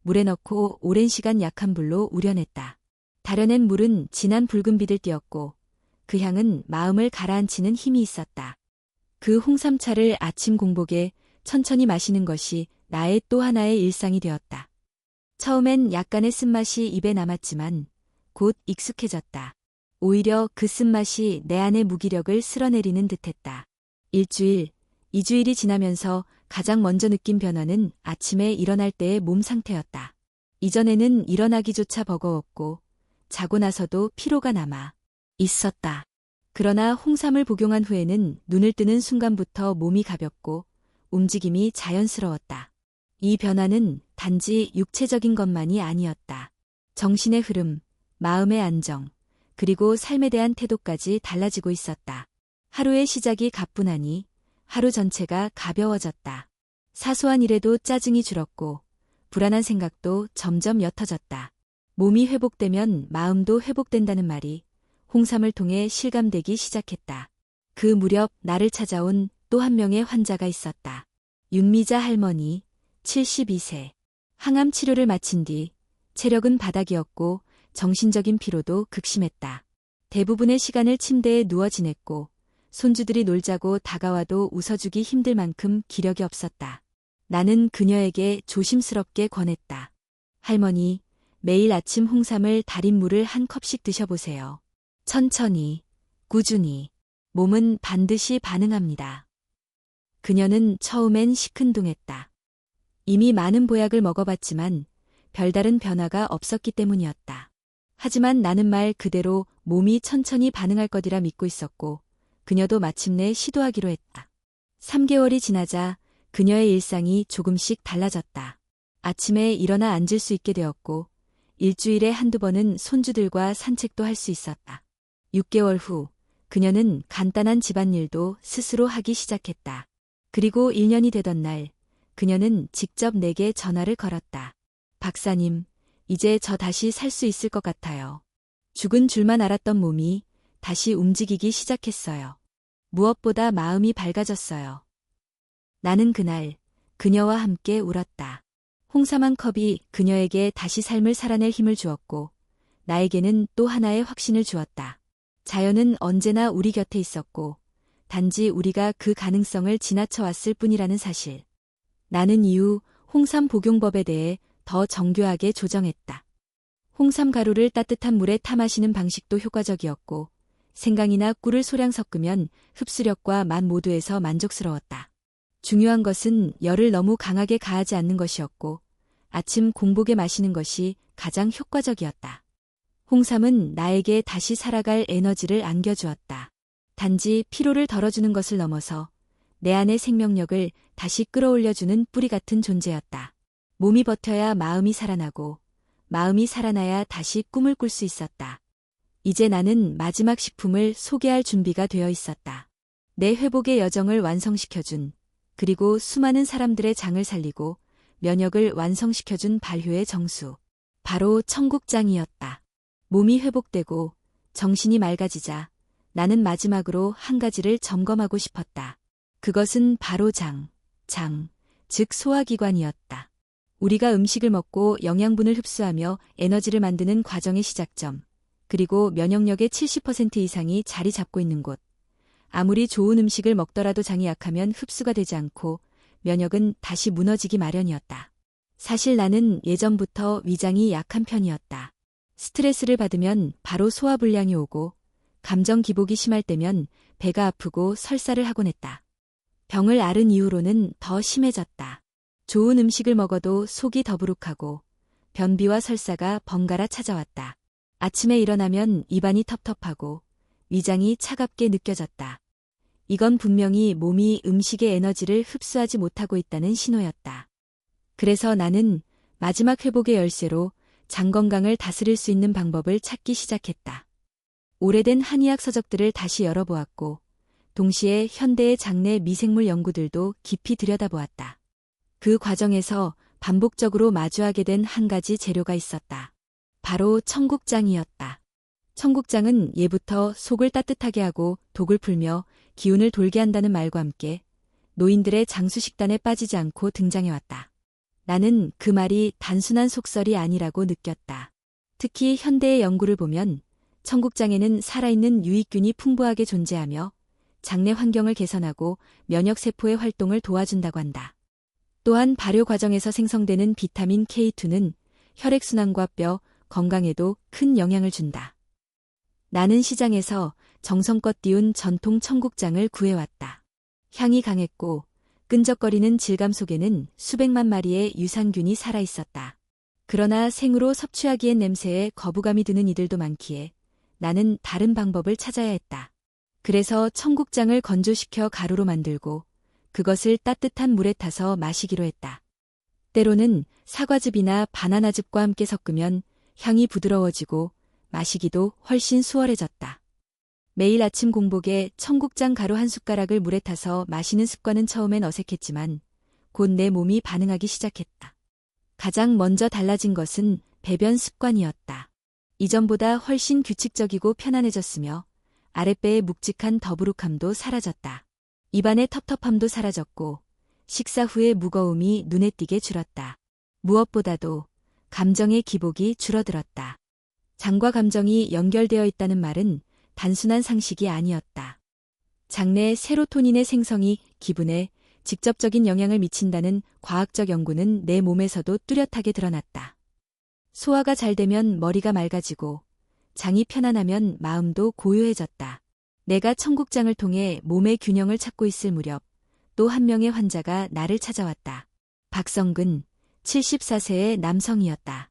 물에 넣고 오랜 시간 약한 불로 우려냈다. 달여낸 물은 진한 붉은빛을 띠었고 그 향은 마음을 가라앉히는 힘이 있었다. 그 홍삼차를 아침 공복에 천천히 마시는 것이 나의 또 하나의 일상이 되었다. 처음엔 약간의 쓴맛이 입에 남았지만 곧 익숙해졌다. 오히려 그 쓴맛이 내 안의 무기력을 쓸어내리는 듯했다. 일주일, 2주일이 지나면서 가장 먼저 느낀 변화는 아침에 일어날 때의 몸 상태였다. 이전에는 일어나기조차 버거웠고 자고 나서도 피로가 남아 있었다. 그러나 홍삼을 복용한 후에는 눈을 뜨는 순간부터 몸이 가볍고 움직임이 자연스러웠다. 이 변화는 단지 육체적인 것만이 아니었다. 정신의 흐름, 마음의 안정, 그리고 삶에 대한 태도까지 달라지고 있었다. 하루의 시작이 가뿐하니 하루 전체가 가벼워졌다. 사소한 일에도 짜증이 줄었고 불안한 생각도 점점 옅어졌다. 몸이 회복되면 마음도 회복된다는 말이 홍삼을 통해 실감되기 시작했다. 그 무렵 나를 찾아온 또 한 명의 환자가 있었다. 윤미자 할머니, 72세. 항암 치료를 마친 뒤 체력은 바닥이었고 정신적인 피로도 극심했다. 대부분의 시간을 침대에 누워 지냈고 손주들이 놀자고 다가와도 웃어주기 힘들 만큼 기력이 없었다. 나는 그녀에게 조심스럽게 권했다. 할머니, 매일 아침 홍삼을 달인 물을 한 컵씩 드셔보세요. 천천히, 꾸준히. 몸은 반드시 반응합니다. 그녀는 처음엔 시큰둥했다. 이미 많은 보약을 먹어봤지만 별다른 변화가 없었기 때문이었다. 하지만 나는 말 그대로 몸이 천천히 반응할 것이라 믿고 있었고 그녀도 마침내 시도하기로 했다. 3개월이 지나자 그녀의 일상이 조금씩 달라졌다. 아침에 일어나 앉을 수 있게 되었고 일주일에 한두 번은 손주들과 산책도 할 수 있었다. 6개월 후 그녀는 간단한 집안일도 스스로 하기 시작했다. 그리고 1년이 되던 날 그녀는 직접 내게 전화를 걸었다. 박사님, 이제 저 다시 살 수 있을 것 같아요. 죽은 줄만 알았던 몸이 다시 움직이기 시작했어요. 무엇보다 마음이 밝아졌어요. 나는 그날 그녀와 함께 울었다. 홍삼 한 컵이 그녀에게 다시 삶을 살아낼 힘을 주었고 나에게는 또 하나의 확신을 주었다. 자연은 언제나 우리 곁에 있었고 단지 우리가 그 가능성을 지나쳐왔을 뿐이라는 사실. 나는 이후 홍삼 복용법에 대해 더 정교하게 조정했다. 홍삼 가루를 따뜻한 물에 타 마시는 방식도 효과적이었고 생강이나 꿀을 소량 섞으면 흡수력과 맛 모두에서 만족스러웠다. 중요한 것은 열을 너무 강하게 가하지 않는 것이었고 아침 공복에 마시는 것이 가장 효과적이었다. 홍삼은 나에게 다시 살아갈 에너지를 안겨주었다. 단지 피로를 덜어주는 것을 넘어서 내 안의 생명력을 다시 끌어올려주는 뿌리 같은 존재였다. 몸이 버텨야 마음이 살아나고 마음이 살아나야 다시 꿈을 꿀 수 있었다. 이제 나는 마지막 식품을 소개할 준비가 되어 있었다. 내 회복의 여정을 완성시켜준 그리고 수많은 사람들의 장을 살리고 면역을 완성시켜준 발효의 정수. 바로 청국장이었다. 몸이 회복되고 정신이 맑아지자 나는 마지막으로 한 가지를 점검하고 싶었다. 그것은 바로 즉 소화기관이었다. 우리가 음식을 먹고 영양분을 흡수하며 에너지를 만드는 과정의 시작점, 그리고 면역력의 70% 이상이 자리 잡고 있는 곳. 아무리 좋은 음식을 먹더라도 장이 약하면 흡수가 되지 않고 면역은 다시 무너지기 마련이었다. 사실 나는 예전부터 위장이 약한 편이었다. 스트레스를 받으면 바로 소화불량이 오고 감정 기복이 심할 때면 배가 아프고 설사를 하곤 했다. 병을 앓은 이후로는 더 심해졌다. 좋은 음식을 먹어도 속이 더부룩하고 변비와 설사가 번갈아 찾아왔다. 아침에 일어나면 입안이 텁텁하고 위장이 차갑게 느껴졌다. 이건 분명히 몸이 음식의 에너지를 흡수하지 못하고 있다는 신호였다. 그래서 나는 마지막 회복의 열쇠로 장 건강을 다스릴 수 있는 방법을 찾기 시작했다. 오래된 한의학 서적들을 다시 열어보았고 동시에 현대의 장내 미생물 연구들도 깊이 들여다보았다. 그 과정에서 반복적으로 마주하게 된 한 가지 재료가 있었다. 바로 청국장이었다. 청국장은 예부터 속을 따뜻하게 하고 독을 풀며 기운을 돌게 한다는 말과 함께 노인들의 장수 식단에 빠지지 않고 등장해왔다. 나는 그 말이 단순한 속설이 아니라고 느꼈다. 특히 현대의 연구를 보면 청국장에는 살아있는 유익균이 풍부하게 존재하며 장내 환경을 개선하고 면역세포의 활동을 도와준다고 한다. 또한 발효 과정에서 생성되는 비타민 K2는 혈액순환과 뼈 건강에도 큰 영향을 준다. 나는 시장에서 정성껏 띄운 전통 청국장을 구해왔다. 향이 강했고 끈적거리는 질감 속에는 수백만 마리의 유산균이 살아있었다. 그러나 생으로 섭취하기엔 냄새에 거부감이 드는 이들도 많기에 나는 다른 방법을 찾아야 했다. 그래서 청국장을 건조시켜 가루로 만들고 그것을 따뜻한 물에 타서 마시기로 했다. 때로는 사과즙이나 바나나즙과 함께 섞으면 향이 부드러워지고 마시기도 훨씬 수월해졌다. 매일 아침 공복에 청국장 가루 한 숟가락을 물에 타서 마시는 습관은 처음엔 어색했지만 곧 내 몸이 반응하기 시작했다. 가장 먼저 달라진 것은 배변 습관이었다. 이전보다 훨씬 규칙적이고 편안해졌으며 아랫배의 묵직한 더부룩함도 사라졌다. 입안의 텁텁함도 사라졌고 식사 후의 무거움이 눈에 띄게 줄었다. 무엇보다도 감정의 기복이 줄어들었다. 장과 감정이 연결되어 있다는 말은 단순한 상식이 아니었다. 장내 세로토닌의 생성이 기분에 직접적인 영향을 미친다는 과학적 연구는 내 몸에서도 뚜렷하게 드러났다. 소화가 잘 되면 머리가 맑아지고 장이 편안하면 마음도 고요해졌다. 내가 청국장을 통해 몸의 균형을 찾고 있을 무렵 또 한 명의 환자가 나를 찾아왔다. 박성근, 74세의 남성이었다.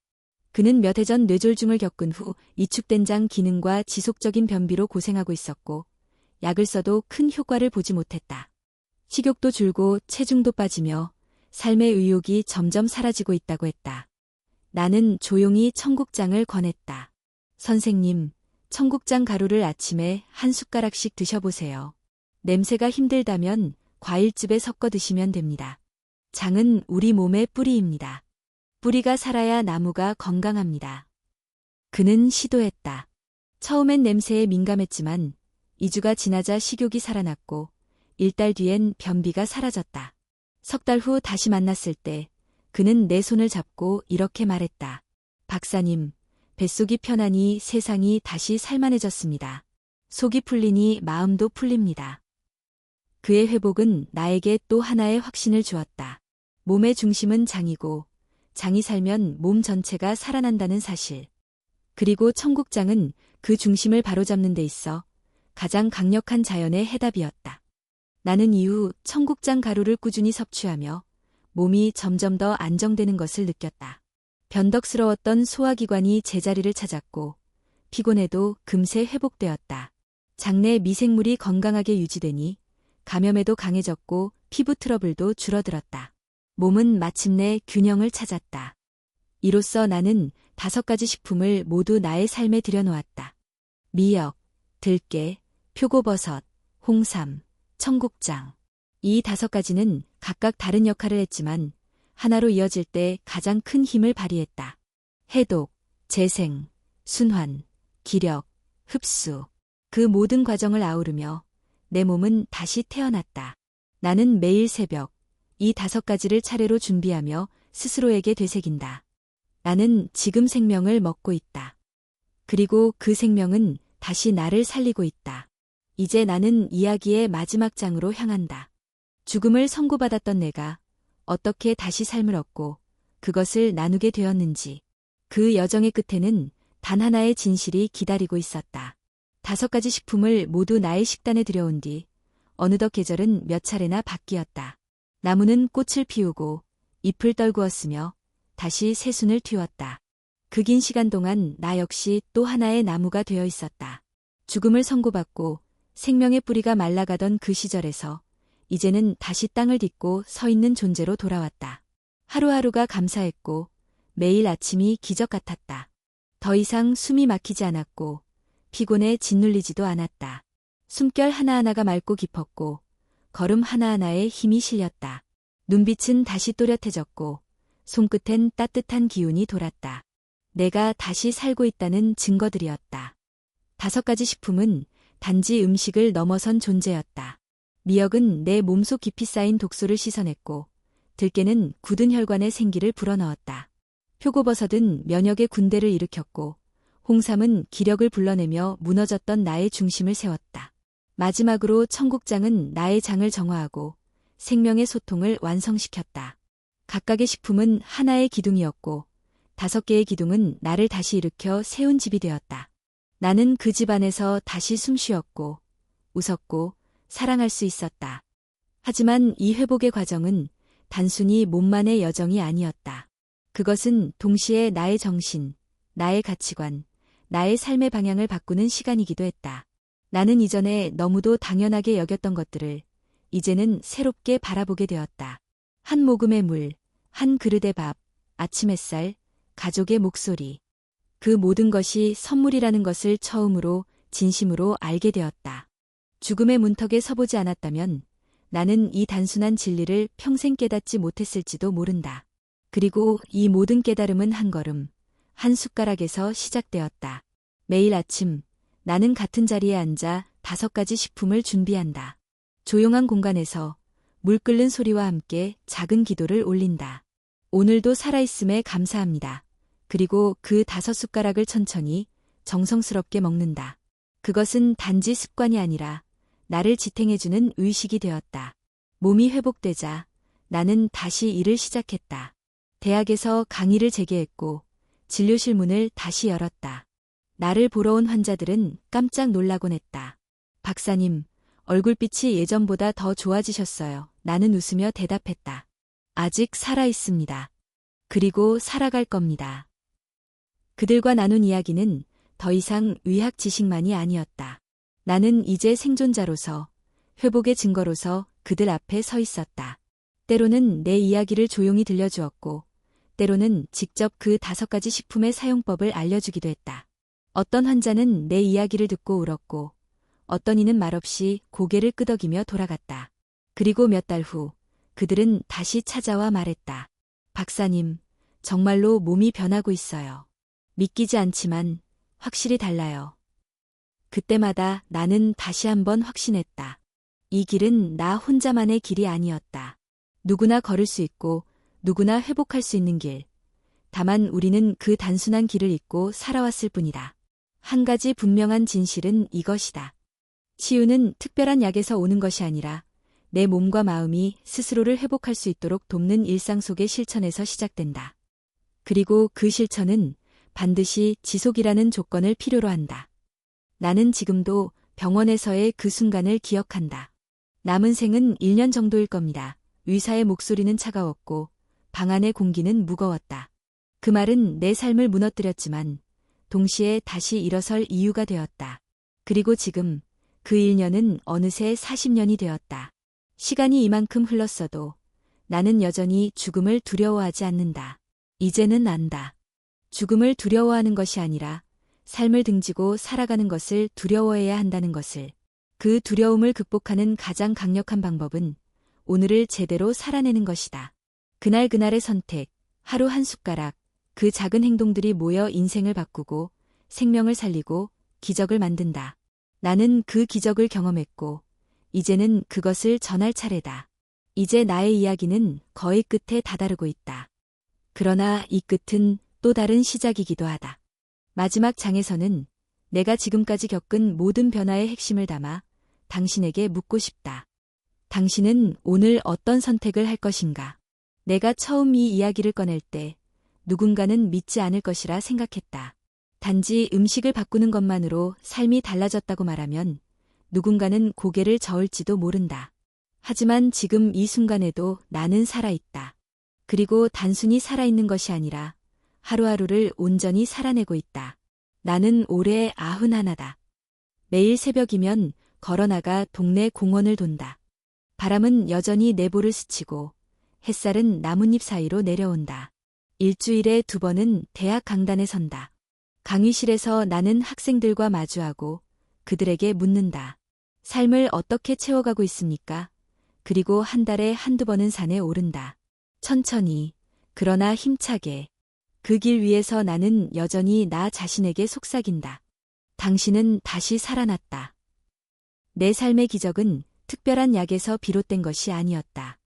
그는 몇 해 전 뇌졸중을 겪은 후 이축된 장 기능과 지속적인 변비로 고생하고 있었고 약을 써도 큰 효과를 보지 못했다. 식욕도 줄고 체중도 빠지며 삶의 의욕이 점점 사라지고 있다고 했다. 나는 조용히 청국장을 권했다. 선생님, 청국장 가루를 아침에 한 숟가락씩 드셔보세요. 냄새가 힘들다면 과일즙에 섞어 드시면 됩니다. 장은 우리 몸의 뿌리입니다. 뿌리가 살아야 나무가 건강합니다. 그는 시도했다. 처음엔 냄새에 민감했지만 2주가 지나자 식욕이 살아났고 1달 뒤엔 변비가 사라졌다. 3달 후 다시 만났을 때 그는 내 손을 잡고 이렇게 말했다. 박사님, 뱃속이 편하니 세상이 다시 살만해졌습니다. 속이 풀리니 마음도 풀립니다. 그의 회복은 나에게 또 하나의 확신을 주었다. 몸의 중심은 장이고 장이 살면 몸 전체가 살아난다는 사실. 그리고 청국장은 그 중심을 바로잡는 데 있어 가장 강력한 자연의 해답이었다. 나는 이후 청국장 가루를 꾸준히 섭취하며 몸이 점점 더 안정되는 것을 느꼈다. 변덕스러웠던 소화기관이 제자리를 찾았고 피곤해도 금세 회복되었다. 장내 미생물이 건강하게 유지되니 감염에도 강해졌고 피부 트러블도 줄어들었다. 몸은 마침내 균형을 찾았다. 이로써 나는 5가지 식품을 모두 나의 삶에 들여놓았다. 미역, 들깨, 표고버섯, 홍삼, 청국장. 이 5가지는 각각 다른 역할을 했지만 하나로 이어질 때 가장 큰 힘을 발휘했다. 해독, 재생, 순환, 기력, 흡수. 그 모든 과정을 아우르며 내 몸은 다시 태어났다. 나는 매일 새벽 이 5가지를 차례로 준비하며 스스로에게 되새긴다. 나는 지금 생명을 먹고 있다. 그리고 그 생명은 다시 나를 살리고 있다. 이제 나는 이야기의 마지막 장으로 향한다. 죽음을 선고받았던 내가 어떻게 다시 삶을 얻고 그것을 나누게 되었는지. 그 여정의 끝에는 단 하나의 진실이 기다리고 있었다. 5가지 식품을 모두 나의 식단에 들여온 뒤 어느덧 계절은 몇 차례나 바뀌었다. 나무는 꽃을 피우고 잎을 떨구었으며 다시 새순을 틔웠다. 그 긴 시간 동안 나 역시 또 하나의 나무가 되어 있었다. 죽음을 선고받고 생명의 뿌리가 말라가던 그 시절에서 이제는 다시 땅을 딛고 서 있는 존재로 돌아왔다. 하루하루가 감사했고 매일 아침이 기적 같았다. 더 이상 숨이 막히지 않았고 피곤에 짓눌리지도 않았다. 숨결 하나하나가 맑고 깊었고 걸음 하나하나에 힘이 실렸다. 눈빛은 다시 또렷해졌고 손끝엔 따뜻한 기운이 돌았다. 내가 다시 살고 있다는 증거들이었다. 5가지 식품은 단지 음식을 넘어선 존재였다. 미역은 내 몸속 깊이 쌓인 독소를 씻어냈고 들깨는 굳은 혈관에 생기를 불어넣었다. 표고버섯은 면역의 군대를 일으켰고 홍삼은 기력을 불러내며 무너졌던 나의 중심을 세웠다. 마지막으로 청국장은 나의 장을 정화하고 생명의 소통을 완성시켰다. 각각의 식품은 하나의 기둥이었고 5개의 기둥은 나를 다시 일으켜 세운 집이 되었다. 나는 그 집 안에서 다시 숨쉬었고 웃었고 사랑할 수 있었다. 하지만 이 회복의 과정은 단순히 몸만의 여정이 아니었다. 그것은 동시에 나의 정신, 나의 가치관, 나의 삶의 방향을 바꾸는 시간이기도 했다. 나는 이전에 너무도 당연하게 여겼던 것들을 이제는 새롭게 바라보게 되었다. 한 모금의 물, 한 그릇의 밥, 아침 햇살, 가족의 목소리. 그 모든 것이 선물이라는 것을 처음으로 진심으로 알게 되었다. 죽음의 문턱에 서보지 않았다면 나는 이 단순한 진리를 평생 깨닫지 못했을지도 모른다. 그리고 이 모든 깨달음은 한 걸음, 한 숟가락에서 시작되었다. 매일 아침 나는 같은 자리에 앉아 5가지 식품을 준비한다. 조용한 공간에서 물 끓는 소리와 함께 작은 기도를 올린다. 오늘도 살아있음에 감사합니다. 그리고 그 5숟가락을 천천히 정성스럽게 먹는다. 그것은 단지 습관이 아니라 나를 지탱해주는 의식이 되었다. 몸이 회복되자 나는 다시 일을 시작했다. 대학에서 강의를 재개했고 진료실 문을 다시 열었다. 나를 보러 온 환자들은 깜짝 놀라곤 했다. 박사님, 얼굴빛이 예전보다 더 좋아지셨어요. 나는 웃으며 대답했다. 아직 살아 있습니다. 그리고 살아갈 겁니다. 그들과 나눈 이야기는 더 이상 의학 지식만이 아니었다. 나는 이제 생존자로서, 회복의 증거로서 그들 앞에 서 있었다. 때로는 내 이야기를 조용히 들려주었고, 때로는 직접 그 5가지 식품의 사용법을 알려주기도 했다. 어떤 환자는 내 이야기를 듣고 울었고, 어떤 이는 말없이 고개를 끄덕이며 돌아갔다. 그리고 몇 달 후, 그들은 다시 찾아와 말했다. 박사님, 정말로 몸이 변하고 있어요. 믿기지 않지만 확실히 달라요. 그때마다 나는 다시 한번 확신했다. 이 길은 나 혼자만의 길이 아니었다. 누구나 걸을 수 있고 누구나 회복할 수 있는 길. 다만 우리는 그 단순한 길을 잇고 살아왔을 뿐이다. 한 가지 분명한 진실은 이것이다. 치유는 특별한 약에서 오는 것이 아니라 내 몸과 마음이 스스로를 회복할 수 있도록 돕는 일상 속의 실천에서 시작된다. 그리고 그 실천은 반드시 지속이라는 조건을 필요로 한다. 나는 지금도 병원에서의 그 순간을 기억한다. 남은 생은 1년 정도일 겁니다. 의사의 목소리는 차가웠고 방 안의 공기는 무거웠다. 그 말은 내 삶을 무너뜨렸지만 동시에 다시 일어설 이유가 되었다. 그리고 지금 그 1년은 어느새 40년이 되었다. 시간이 이만큼 흘렀어도 나는 여전히 죽음을 두려워하지 않는다. 이제는 안다. 죽음을 두려워하는 것이 아니라 삶을 등지고 살아가는 것을 두려워해야 한다는 것을. 그 두려움을 극복하는 가장 강력한 방법은 오늘을 제대로 살아내는 것이다. 그날 그날의 선택, 하루 한 숟가락, 그 작은 행동들이 모여 인생을 바꾸고 생명을 살리고 기적을 만든다. 나는 그 기적을 경험했고 이제는 그것을 전할 차례다. 이제 나의 이야기는 거의 끝에 다다르고 있다. 그러나 이 끝은 또 다른 시작이기도 하다. 마지막 장에서는 내가 지금까지 겪은 모든 변화의 핵심을 담아 당신에게 묻고 싶다. 당신은 오늘 어떤 선택을 할 것인가? 내가 처음 이 이야기를 꺼낼 때 누군가는 믿지 않을 것이라 생각했다. 단지 음식을 바꾸는 것만으로 삶이 달라졌다고 말하면 누군가는 고개를 저을지도 모른다. 하지만 지금 이 순간에도 나는 살아있다. 그리고 단순히 살아있는 것이 아니라 하루하루를 온전히 살아내고 있다. 나는 올해 91다. 매일 새벽이면 걸어나가 동네 공원을 돈다. 바람은 여전히 내 볼을 스치고 햇살은 나뭇잎 사이로 내려온다. 일주일에 2번은 대학 강단에 선다. 강의실에서 나는 학생들과 마주하고 그들에게 묻는다. 삶을 어떻게 채워가고 있습니까? 그리고 한 달에 한두 번은 산에 오른다. 천천히, 그러나 힘차게. 그 길 위에서 나는 여전히 나 자신에게 속삭인다. 당신은 다시 살아났다. 내 삶의 기적은 특별한 약에서 비롯된 것이 아니었다.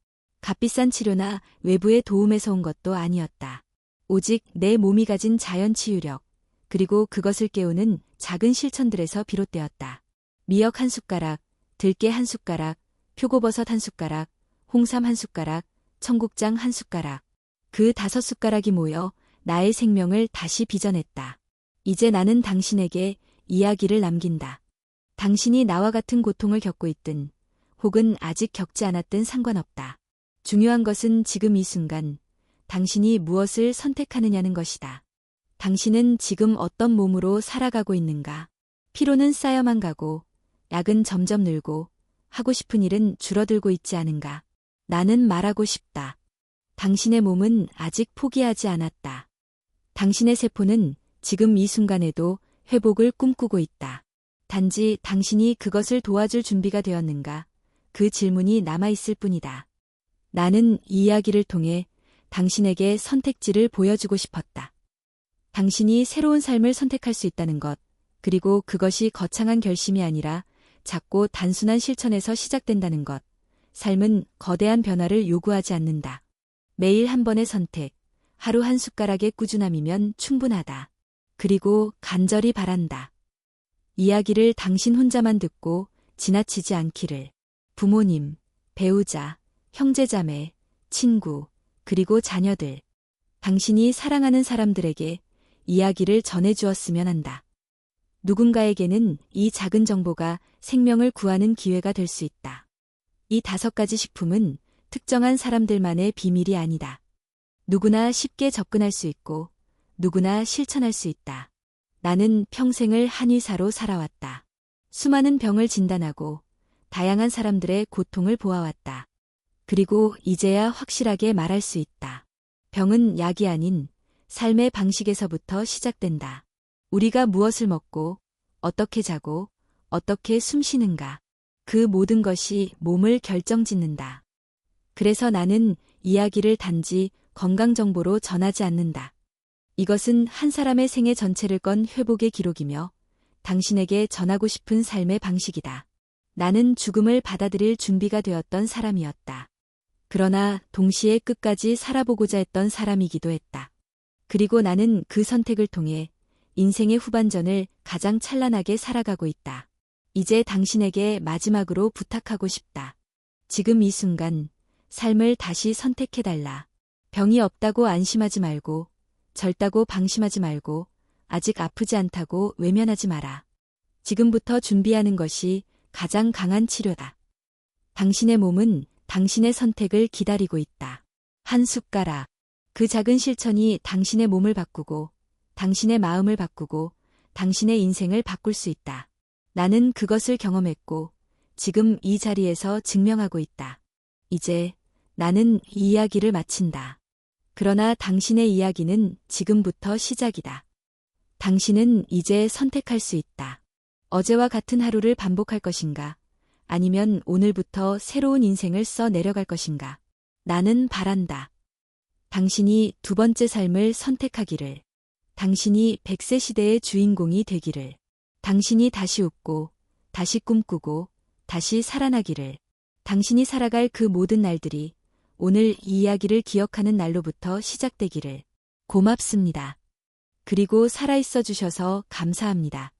값비싼 치료나 외부의 도움에서 온 것도 아니었다. 오직 내 몸이 가진 자연 치유력, 그리고 그것을 깨우는 작은 실천들에서 비롯되었다. 미역 한 숟가락, 들깨 한 숟가락, 표고버섯 한 숟가락, 홍삼 한 숟가락, 청국장 한 숟가락. 그 5숟가락이 모여 나의 생명을 다시 빚어냈다. 이제 나는 당신에게 이야기를 남긴다. 당신이 나와 같은 고통을 겪고 있든 혹은 아직 겪지 않았든 상관없다. 중요한 것은 지금 이 순간 당신이 무엇을 선택하느냐는 것이다. 당신은 지금 어떤 몸으로 살아가고 있는가? 피로는 쌓여만 가고 약은 점점 늘고 하고 싶은 일은 줄어들고 있지 않은가? 나는 말하고 싶다. 당신의 몸은 아직 포기하지 않았다. 당신의 세포는 지금 이 순간에도 회복을 꿈꾸고 있다. 단지 당신이 그것을 도와줄 준비가 되었는가? 그 질문이 남아있을 뿐이다. 나는 이 이야기를 통해 당신에게 선택지를 보여주고 싶었다. 당신이 새로운 삶을 선택할 수 있다는 것, 그리고 그것이 거창한 결심이 아니라 작고 단순한 실천에서 시작된다는 것. 삶은 거대한 변화를 요구하지 않는다. 매일 한 번의 선택, 하루 한 숟가락의 꾸준함이면 충분하다. 그리고 간절히 바란다. 이야기를 당신 혼자만 듣고 지나치지 않기를. 부모님, 배우자, 형제자매, 친구, 그리고 자녀들. 당신이 사랑하는 사람들에게 이야기를 전해주었으면 한다. 누군가에게는 이 작은 정보가 생명을 구하는 기회가 될 수 있다. 이 5가지 식품은 특정한 사람들만의 비밀이 아니다. 누구나 쉽게 접근할 수 있고 누구나 실천할 수 있다. 나는 평생을 한의사로 살아왔다. 수많은 병을 진단하고 다양한 사람들의 고통을 보아왔다. 그리고 이제야 확실하게 말할 수 있다. 병은 약이 아닌 삶의 방식에서부터 시작된다. 우리가 무엇을 먹고 어떻게 자고 어떻게 숨 쉬는가. 그 모든 것이 몸을 결정짓는다. 그래서 나는 이야기를 단지 건강정보로 전하지 않는다. 이것은 한 사람의 생애 전체를 건 회복의 기록이며 당신에게 전하고 싶은 삶의 방식이다. 나는 죽음을 받아들일 준비가 되었던 사람이었다. 그러나 동시에 끝까지 살아보고자 했던 사람이기도 했다. 그리고 나는 그 선택을 통해 인생의 후반전을 가장 찬란하게 살아가고 있다. 이제 당신에게 마지막으로 부탁하고 싶다. 지금 이 순간 삶을 다시 선택해달라. 병이 없다고 안심하지 말고 젊다고 방심하지 말고 아직 아프지 않다고 외면하지 마라. 지금부터 준비하는 것이 가장 강한 치료다. 당신의 몸은 당신의 선택을 기다리고 있다. 한 숟가락. 그 작은 실천이 당신의 몸을 바꾸고 당신의 마음을 바꾸고 당신의 인생을 바꿀 수 있다. 나는 그것을 경험했고 지금 이 자리에서 증명하고 있다. 이제 나는 이 이야기를 마친다. 그러나 당신의 이야기는 지금부터 시작이다. 당신은 이제 선택할 수 있다. 어제와 같은 하루를 반복할 것인가? 아니면 오늘부터 새로운 인생을 써 내려갈 것인가? 나는 바란다. 당신이 두 번째 삶을 선택하기를. 당신이 100세 시대의 주인공이 되기를. 당신이 다시 웃고, 다시 꿈꾸고, 다시 살아나기를. 당신이 살아갈 그 모든 날들이 오늘 이 이야기를 기억하는 날로부터 시작되기를. 고맙습니다. 그리고 살아있어 주셔서 감사합니다.